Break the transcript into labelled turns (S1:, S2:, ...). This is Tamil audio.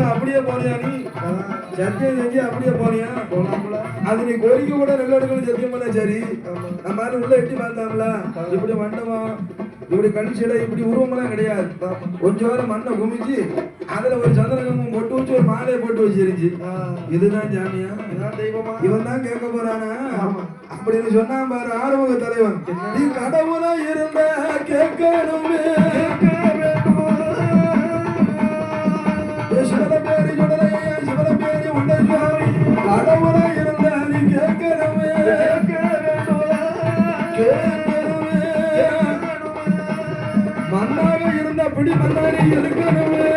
S1: அப்படியே போனியா நீ சத்தியம் செஞ்சு அப்படியே போனியா அது நீ கோரிக்கை கூட நல்ல எடுக்கணும் சத்தியம் பண்ண சரி நம்ம உள்ள எட்டி பார்த்தாம்ல இப்படி மண்டபம் இப்படி கணிச்சிட இப்படி உருவமெல்லாம் கிடையாது கொஞ்சம் நேரம் மண்ணை குமிச்சு அதுல ஒரு சந்திரகமும் பொட்டு வச்சு ஒரு மாலையை போட்டு வச்சிருந்துச்சு இதுதான் ஜாமியா தெய்வமா இவன் தான் கேட்க போறானா அப்படின்னு சொன்னா பாரு ஆறுமுக தலைவன் நீ கடவுளா இருந்த கேட்கணுமே சிவன பேரு சொடலையா சிவன பேரு உண்டை சுவாமி கடவுளா இருந்த நீ கேட்கணுமே மன்னாக இருந்த பிடி மன்னாரி இருக்கணுமே